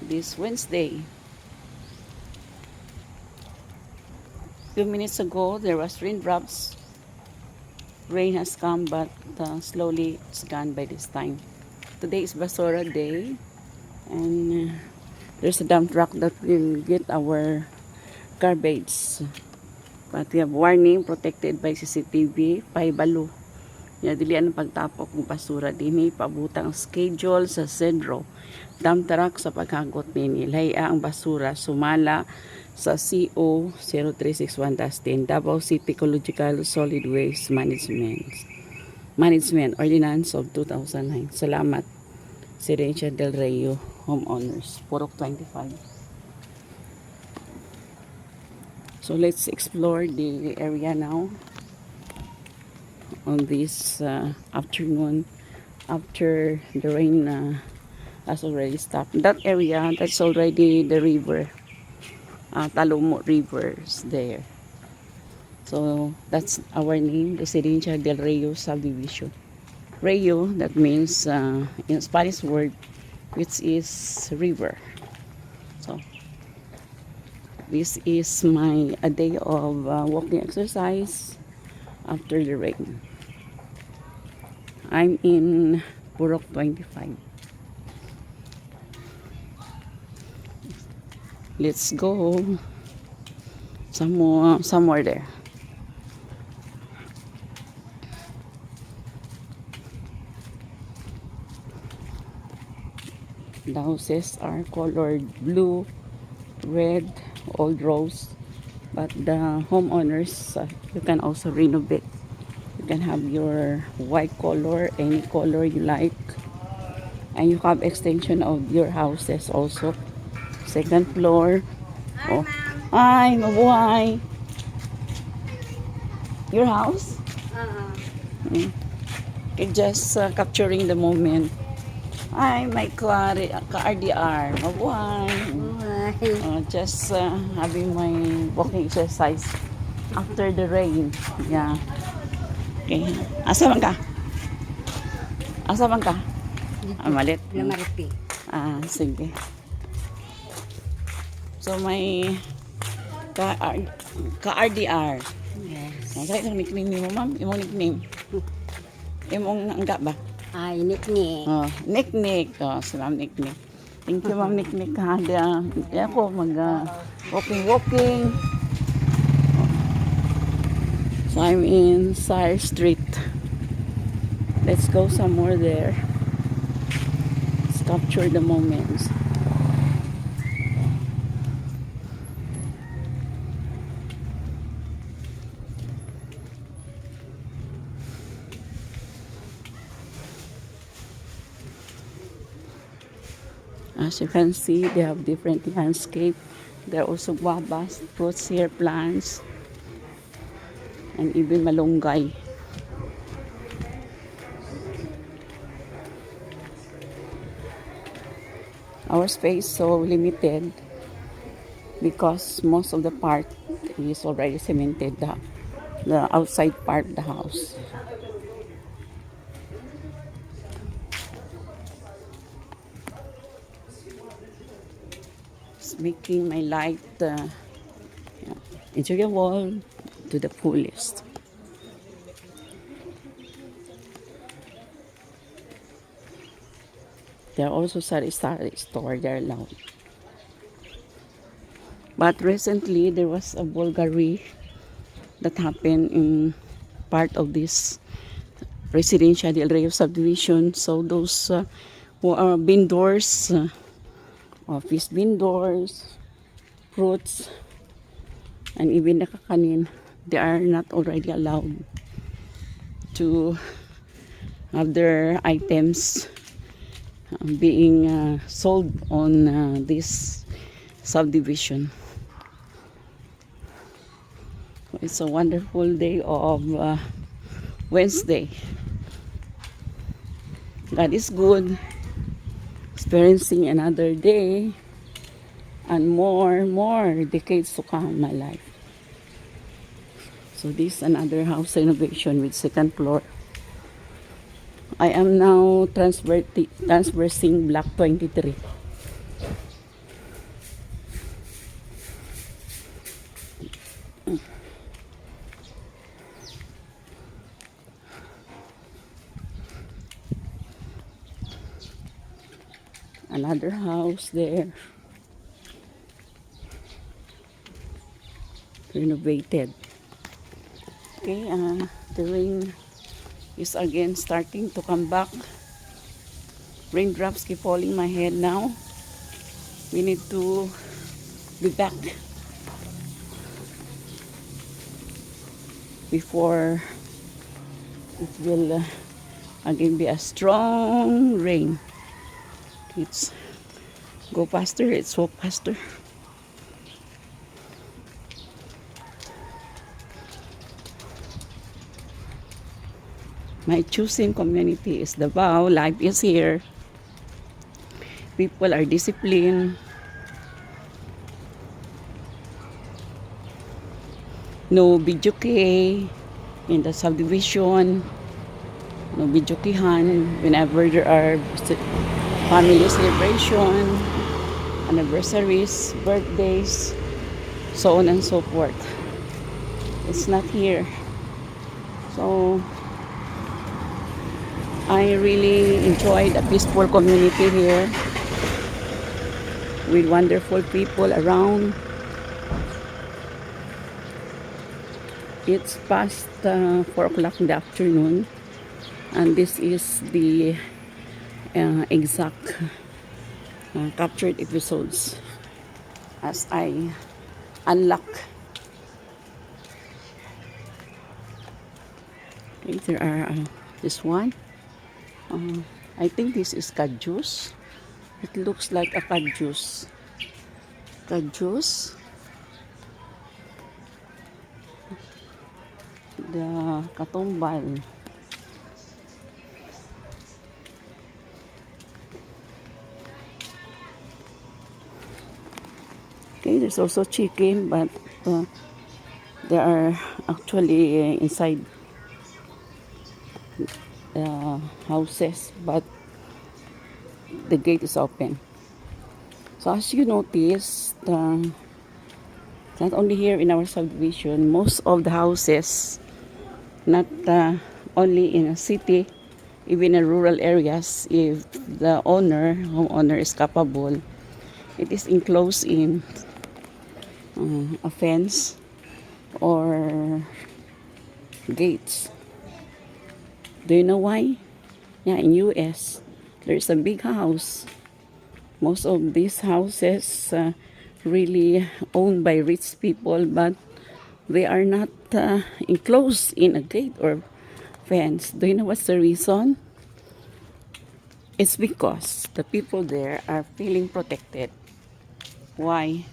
this Wednesday. Few minutes ago, there was raindrops. Rain has come, but slowly it's gone by this time. Today is Basura Day, and there's a dump truck that will get our garbage. But we have warning, protected by CCTV, paibalo. Dilian ang pagtapok ng basura dinhi pabutang schedule sa Sendro. Dump truck sa paghagot nini. Laya ang basura sumala sa CO 0361-10 Davao City Ecological Solid Waste Management Ordinance of 2009. Salamat, Sirencia del Reo Homeowners, Purok 25. So let's explore the area now on this afternoon after the rain has already stopped. That area, that's already the river, Talumot Rivers there. So that's our name, Residencia del Reo Subdivision. Reo, that means in Spanish word, which is river. So this is a day of walking exercise after the rain. I'm in Purok 25. Let's go somewhere there. The houses are colored blue, red, old rose, but the homeowners, you can also renovate. You can have your white color, any color you like, and you have extension of your houses also. Second floor. Oh, hi, mabuhay. Your house? Okay, just capturing the moment. Hi, my ka-RDR. Mabuhay. Just having my walking exercise after the rain. Yeah. Okay. Asa man ka? Asa man ka? Malit. Lamariti. Sige. So may ka-RDR. Yes. Sa itong nickname mo, ma'am? Imong nickname? Imong angga ba? Ay, Nick. Nick. Si Ma'am Nick. Thank you, Ma'am Nick. Ako walking. So I'm in Sire Street. Let's go somewhere there. Let's capture the moments. As you can see, they have different landscape. There are also guavas, fruits here, plants, and even malunggay. Our space so limited because most of the part is already cemented, the outside part of the house. It's making my light enjoyable to the fullest. There are also sari-sari store there loud. But recently there was a vulgary that happened in part of this Residencia del Reo subdivision. So those who are vendors, office vendors, fruits, and even the kakanin, they are not already allowed to have their items being sold on this subdivision. It's a wonderful day of Wednesday. God is good. Experiencing another day and more decades to come in my life. So this is another house renovation with second floor. I am now transversing block 23. Another house there. Renovated. Okay, the rain is again starting to come back. Raindrops keep falling my head now. We need to be back before it will again be a strong rain. It's go faster, it's walk faster. My choosing community is Davao. Life is here. People are disciplined. No bijuke in the subdivision. No bijukihan whenever there are family celebration, anniversaries, birthdays, so on and so forth. It's not here. So I really enjoyed a peaceful community here with wonderful people around. It's past 4 o'clock in the afternoon, and this is the exact captured episodes as I unlock. Okay, there are this one. I think this is kajus. It looks like a kajus. Kajus. The katumbal. Okay, there's also chicken, but they are actually inside houses, but the gate is open. So as you notice, not only here in our subdivision, most of the houses, not only in a city, even in rural areas, if the homeowner is capable, it is enclosed in a fence or gates. Do you know why? Yeah, in US, there's a big house. Most of these houses really owned by rich people, but they are not enclosed in a gate or fence. Do you know what's the reason? It's because the people there are feeling protected. Why?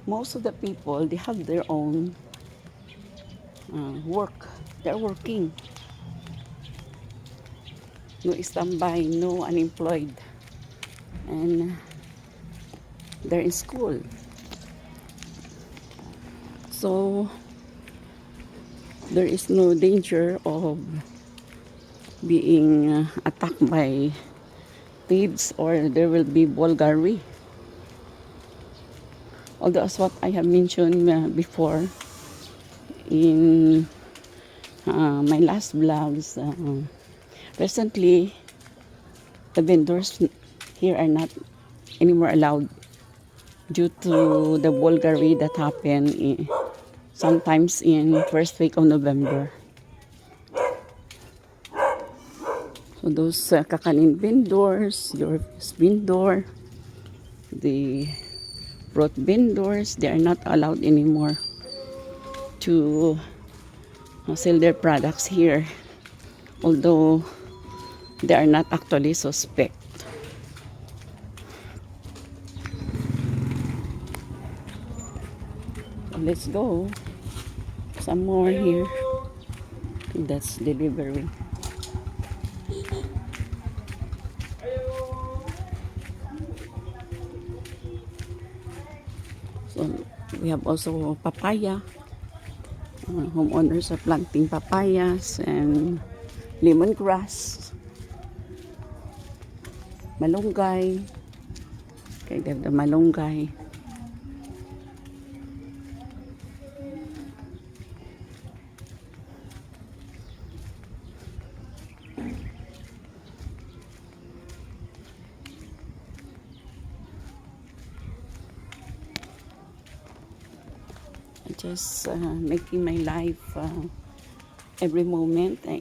Most of the people, they have their own work. They're working. No standby, no unemployed. And they're in school. So there is no danger of being attacked by thieves or there will be bulgari. Although as what I have mentioned before in my last vlogs, recently the vendors here are not anymore allowed due to the bulgari that happened sometimes in first week of November. So those kakanin vendors, your vendor, the fruit vendors, they are not allowed anymore to sell their products here, although they are not actually suspect. So let's go. Some more here. I think that's delivery. So we have also papaya. Homeowners are planting papayas and lemongrass, malunggay. Okay, they have the malunggay. just making my life every moment